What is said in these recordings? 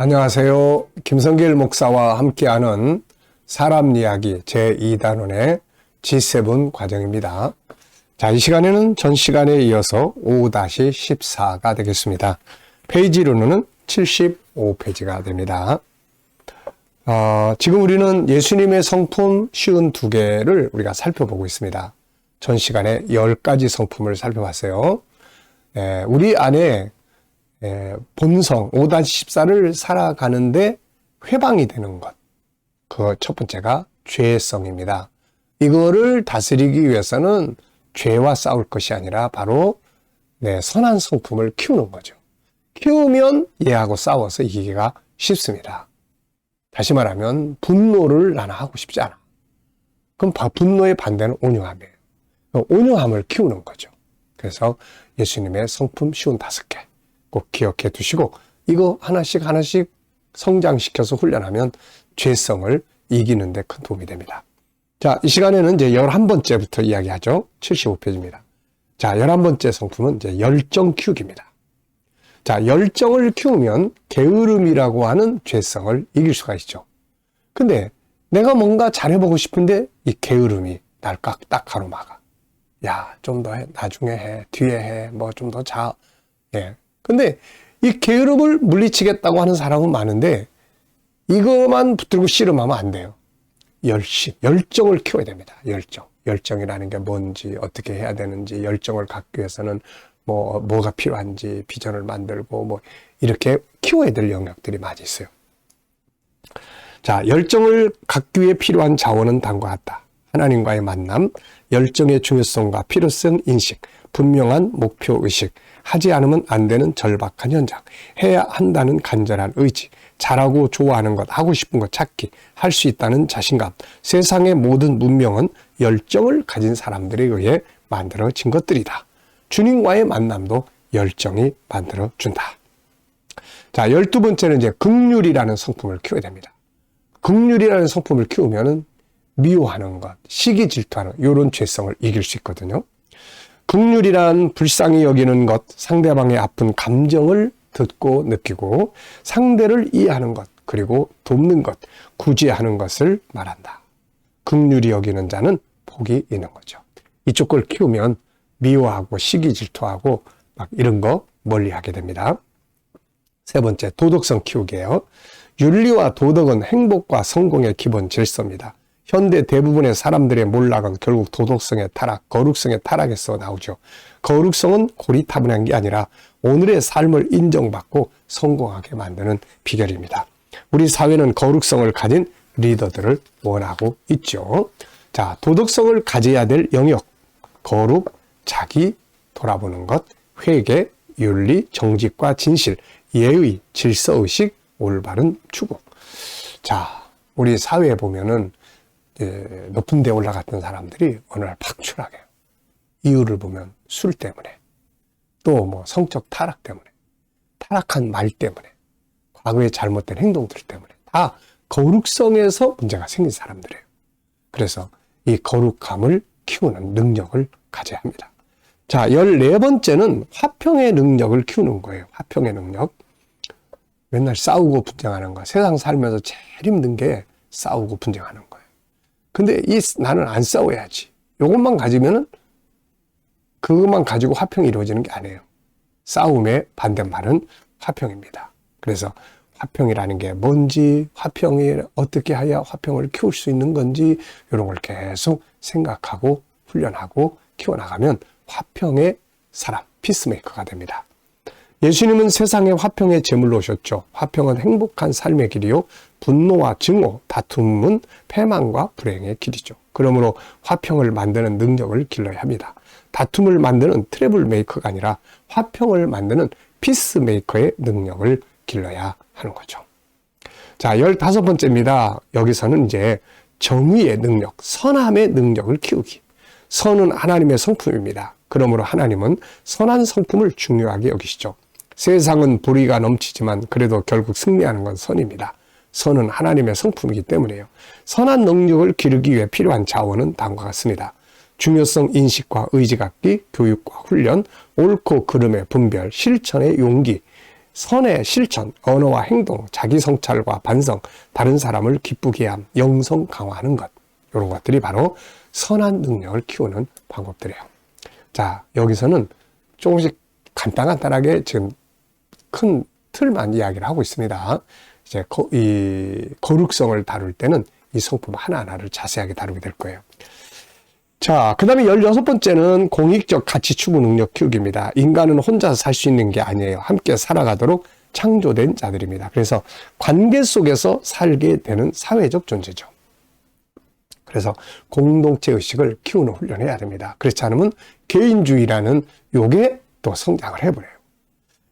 안녕하세요. 김성길 목사와 함께하는 사람 이야기 제2단원의 G7 과정입니다. 자, 이 시간에는 전 시간에 이어서 5-14가 되겠습니다. 페이지로는 75페이지가 됩니다. 지금 우리는 예수님의 성품 52개를 우리가 살펴보고 있습니다. 전 시간에 10가지 성품을 살펴봤어요. 우리 안에 본성 5-14를 살아가는데 회방이 되는 것, 그 첫 번째가 죄성입니다. 이거를 다스리기 위해서는 죄와 싸울 것이 아니라 바로 선한 성품을 키우는 거죠. 키우면 얘하고 싸워서 이기기가 쉽습니다. 다시 말하면 분노를 나는 하고 싶지 않아. 그럼 분노의 반대는 온유함이에요. 온유함을 키우는 거죠. 그래서 예수님의 성품 55개 꼭 기억해 두시고 이거 하나씩 성장시켜서 훈련하면 죄성을 이기는 데 큰 도움이 됩니다. 자, 이 시간에는 이제 11번째부터 이야기하죠. 75페이지입니다. 자, 11번째 성품은 이제 열정 키우기입니다. 자, 열정을 키우면 게으름이라고 하는 죄성을 이길 수가 있죠. 근데 내가 뭔가 잘해보고 싶은데 이 게으름이 날 딱 가로막아. 야, 좀 더 해, 나중에 해, 뒤에 해, 뭐 좀 더 자. 근데 이 게으름을 물리치겠다고 하는 사람은 많은데 이것만 붙들고 씨름하면 안 돼요. 열정을 키워야 됩니다. 열정이라는 게 뭔지, 어떻게 해야 되는지, 열정을 갖기 위해서는 뭐가 필요한지, 비전을 만들고 이렇게 키워야 될 영역들이 많이 있어요. 자, 열정을 갖기 위해 필요한 자원은 다음과 같다. 하나님과의 만남, 열정의 중요성과 필요성 인식, 분명한 목표 의식, 하지 않으면 안 되는 절박한 현장, 해야 한다는 간절한 의지, 잘하고 좋아하는 것, 하고 싶은 것 찾기, 할 수 있다는 자신감. 세상의 모든 문명은 열정을 가진 사람들에 의해 만들어진 것들이다. 주님과의 만남도 열정이 만들어준다. 자, 12번째는 이제 긍휼이라는 성품을 키워야 됩니다. 긍휼이라는 성품을 키우면은 미워하는 것, 시기 질투하는 이런 죄성을 이길 수 있거든요. 긍휼이란 불쌍히 여기는 것, 상대방의 아픈 감정을 듣고 느끼고 상대를 이해하는 것, 그리고 돕는 것, 구제하는 것을 말한다. 긍휼히 여기는 자는 복이 있는 거죠. 이쪽 걸 키우면 미워하고 시기 질투하고 막 이런 거 멀리하게 됩니다. 세 번째, 도덕성 키우기예요. 윤리와 도덕은 행복과 성공의 기본 질서입니다. 현대 대부분의 사람들의 몰락은 결국 도덕성의 타락, 거룩성의 타락에서 나오죠. 거룩성은 고리타분한 게 아니라 오늘의 삶을 인정받고 성공하게 만드는 비결입니다. 우리 사회는 거룩성을 가진 리더들을 원하고 있죠. 자, 도덕성을 가져야 될 영역, 거룩, 자기 돌아보는 것, 회개, 윤리, 정직과 진실, 예의, 질서의식, 올바른 추구. 자, 우리 사회에 보면은 높은 데 올라갔던 사람들이 어느 날 팍 추락해요. 이유를 보면 술 때문에, 또 성적 타락 때문에, 타락한 말 때문에, 과거의 잘못된 행동들 때문에 다 거룩성에서 문제가 생긴 사람들이에요. 그래서 이 거룩함을 키우는 능력을 가져야 합니다. 자, 14번째는 화평의 능력을 키우는 거예요. 화평의 능력. 맨날 싸우고 분쟁하는 거. 세상 살면서 제일 힘든 게 싸우고 분쟁하는 거예요. 근데 나는 안 싸워야지. 이것만 가지면은 그것만 가지고 화평이 이루어지는 게 아니에요. 싸움의 반대말은 화평입니다. 그래서 화평이라는 게 뭔지, 화평이 어떻게 해야 화평을 키울 수 있는 건지 이런 걸 계속 생각하고 훈련하고 키워나가면 화평의 사람, 피스메이커가 됩니다. 예수님은 세상에 화평의 제물로 오셨죠. 화평은 행복한 삶의 길이요. 분노와 증오, 다툼은 패망과 불행의 길이죠. 그러므로 화평을 만드는 능력을 길러야 합니다. 다툼을 만드는 트러블 메이커가 아니라 화평을 만드는 피스메이커의 능력을 길러야 하는 거죠. 자, 15번째입니다. 여기서는 이제 정의의 능력, 선함의 능력을 키우기. 선은 하나님의 성품입니다. 그러므로 하나님은 선한 성품을 중요하게 여기시죠. 세상은 불의가 넘치지만 그래도 결국 승리하는 건 선입니다. 선은 하나님의 성품이기 때문에요. 선한 능력을 기르기 위해 필요한 자원은 다음과 같습니다. 중요성 인식과 의지 갖기, 교육과 훈련, 옳고 그름의 분별, 실천의 용기, 선의 실천, 언어와 행동, 자기 성찰과 반성, 다른 사람을 기쁘게 함, 영성 강화하는 것. 이런 것들이 바로 선한 능력을 키우는 방법들이에요. 자, 여기서는 조금씩 간단하게 지금 큰 틀만 이야기를 하고 있습니다. 이제 이 거룩성을 다룰 때는 이 성품 하나하나를 자세하게 다루게 될 거예요. 자, 그 다음에 16번째는 공익적 가치 추구 능력 키우기입니다. 인간은 혼자 살 수 있는 게 아니에요. 함께 살아가도록 창조된 자들입니다. 그래서 관계 속에서 살게 되는 사회적 존재죠. 그래서 공동체 의식을 키우는 훈련을 해야 됩니다. 그렇지 않으면 개인주의라는 요게 또 성장을 해버려요.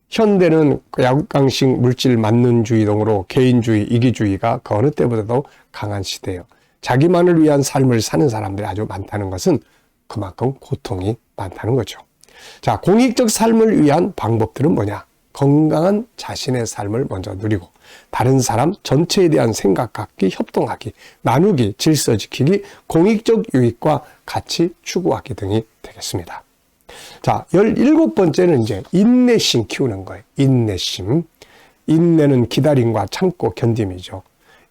현대는 약강식 물질 만능주의 등으로 개인주의, 이기주의가 그 어느 때보다도 강한 시대예요. 자기만을 위한 삶을 사는 사람들이 아주 많다는 것은 그만큼 고통이 많다는 거죠. 자, 공익적 삶을 위한 방법들은 뭐냐? 건강한 자신의 삶을 먼저 누리고 다른 사람 전체에 대한 생각 갖기, 협동하기, 나누기, 질서 지키기, 공익적 유익과 가치 추구하기 등이 되겠습니다. 자, 17번째는 이제 인내심 키우는 거예요. 인내심. 인내는 기다림과 참고 견딤이죠.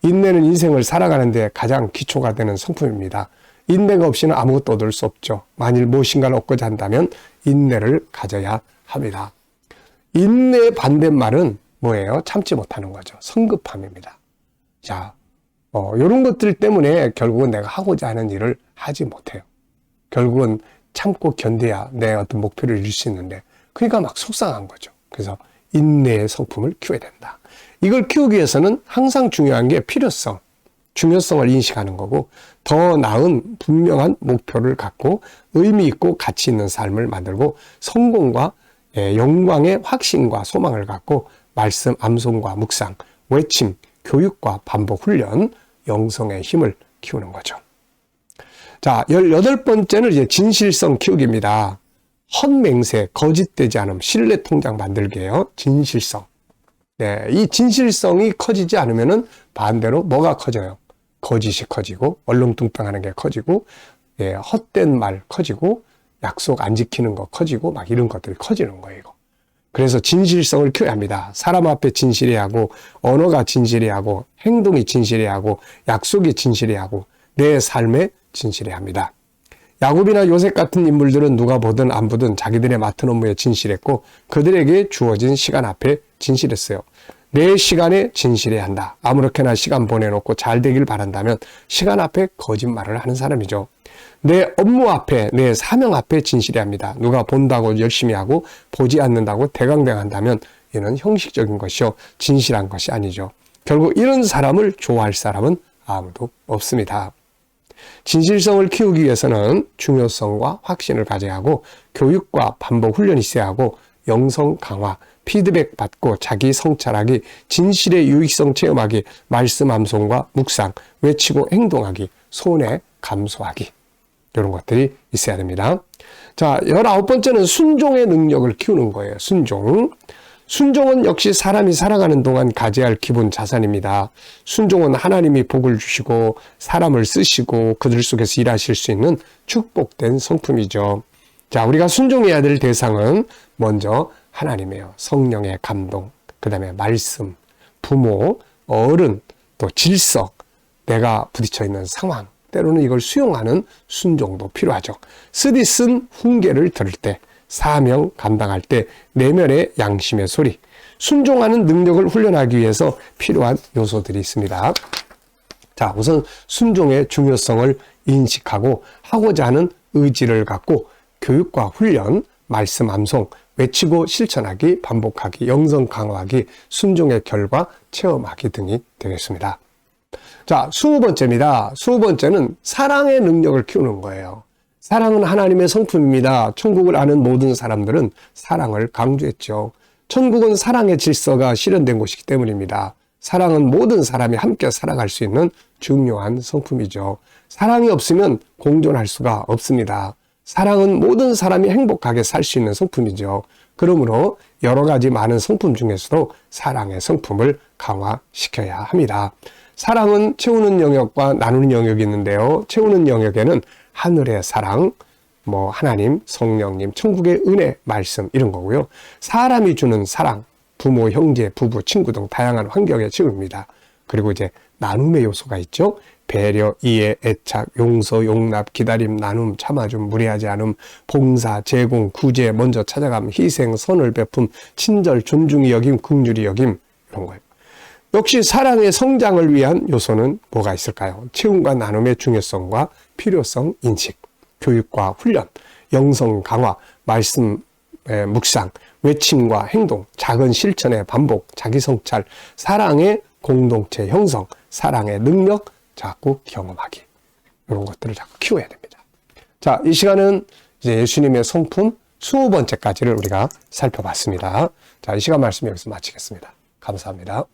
인내는 인생을 살아가는 데 가장 기초가 되는 성품입니다. 인내가 없이는 아무것도 얻을 수 없죠. 만일 무엇인가를 얻고자 한다면 인내를 가져야 합니다. 인내의 반대말은 뭐예요? 참지 못하는 거죠. 성급함입니다. 자, 이런 것들 때문에 결국은 내가 하고자 하는 일을 하지 못해요. 결국은 참고 견뎌야 내 어떤 목표를 이룰 수 있는데, 그러니까 막 속상한 거죠. 그래서 인내의 성품을 키워야 된다. 이걸 키우기 위해서는 항상 중요한 게 필요성, 중요성을 인식하는 거고, 더 나은 분명한 목표를 갖고 의미 있고 가치 있는 삶을 만들고, 성공과 영광의 확신과 소망을 갖고 말씀, 암송과 묵상, 외침, 교육과 반복 훈련, 영성의 힘을 키우는 거죠. 자, 18번째는 이제 진실성 키우기입니다. 헛맹세, 거짓되지 않음, 신뢰 통장 만들기예요. 진실성. 네, 이 진실성이 커지지 않으면은 반대로 뭐가 커져요? 거짓이 커지고, 얼렁뚱땅하는 게 커지고, 헛된 말 커지고, 약속 안 지키는 거 커지고, 막 이런 것들이 커지는 거예요, 이거. 그래서 진실성을 키워야 합니다. 사람 앞에 진실해야 하고, 언어가 진실해야 하고, 행동이 진실해야 하고, 약속이 진실해야 하고, 내 삶에 진실해야 합니다. 야곱이나 요셉 같은 인물들은 누가 보든 안 보든 자기들의 맡은 업무에 진실했고, 그들에게 주어진 시간 앞에 진실했어요. 내 시간에 진실해야 한다. 아무렇게나 시간 보내놓고 잘 되길 바란다면 시간 앞에 거짓말을 하는 사람이죠. 내 업무 앞에, 내 사명 앞에 진실해야 합니다. 누가 본다고 열심히 하고 보지 않는다고 대강대강한다면 이는 형식적인 것이요, 진실한 것이 아니죠. 결국 이런 사람을 좋아할 사람은 아무도 없습니다. 진실성을 키우기 위해서는 중요성과 확신을 가져야 하고, 교육과 반복 훈련이 있어야 하고, 영성 강화, 피드백 받고 자기 성찰하기, 진실의 유익성 체험하기, 말씀 암송과 묵상, 외치고 행동하기, 손해 감소하기, 이런 것들이 있어야 됩니다. 자, 19번째는 순종의 능력을 키우는 거예요. 순종. 순종은 역시 사람이 살아가는 동안 가져야 할 기본 자산입니다. 순종은 하나님이 복을 주시고 사람을 쓰시고 그들 속에서 일하실 수 있는 축복된 성품이죠. 자, 우리가 순종해야 될 대상은 먼저 하나님이에요. 성령의 감동, 그 다음에 말씀, 부모, 어른, 또 질서, 내가 부딪혀 있는 상황, 때로는 이걸 수용하는 순종도 필요하죠. 쓰디쓴 훈계를 들을 때, 사명 감당할 때 내면의 양심의 소리, 순종하는 능력을 훈련하기 위해서 필요한 요소들이 있습니다. 자, 우선 순종의 중요성을 인식하고 하고자 하는 의지를 갖고 교육과 훈련, 말씀 암송, 외치고 실천하기, 반복하기, 영성 강화하기, 순종의 결과 체험하기 등이 되겠습니다. 자, 20번째입니다. 20번째는 사랑의 능력을 키우는 거예요. 사랑은 하나님의 성품입니다. 천국을 아는 모든 사람들은 사랑을 강조했죠. 천국은 사랑의 질서가 실현된 곳이기 때문입니다. 사랑은 모든 사람이 함께 살아갈 수 있는 중요한 성품이죠. 사랑이 없으면 공존할 수가 없습니다. 사랑은 모든 사람이 행복하게 살 수 있는 성품이죠. 그러므로 여러 가지 많은 성품 중에서도 사랑의 성품을 강화시켜야 합니다. 사랑은 채우는 영역과 나누는 영역이 있는데요. 채우는 영역에는 하늘의 사랑, 하나님, 성령님, 천국의 은혜, 말씀 이런 거고요. 사람이 주는 사랑, 부모, 형제, 부부, 친구 등 다양한 환경의 친구입니다. 그리고 이제 나눔의 요소가 있죠. 배려, 이해, 애착, 용서, 용납, 기다림, 나눔, 참아줌, 무례하지 않음, 봉사, 제공, 구제, 먼저 찾아감, 희생, 선을 베품, 친절, 존중이 여김, 긍휼히 여김, 이런 거예요. 역시 사랑의 성장을 위한 요소는 뭐가 있을까요? 체험과 나눔의 중요성과 필요성 인식, 교육과 훈련, 영성 강화, 말씀 묵상, 외침과 행동, 작은 실천의 반복, 자기 성찰, 사랑의 공동체 형성, 사랑의 능력, 자꾸 경험하기. 이런 것들을 자꾸 키워야 됩니다. 자, 이 시간은 이제 예수님의 성품 20번째까지를 우리가 살펴봤습니다. 자, 이 시간 말씀 여기서 마치겠습니다. 감사합니다.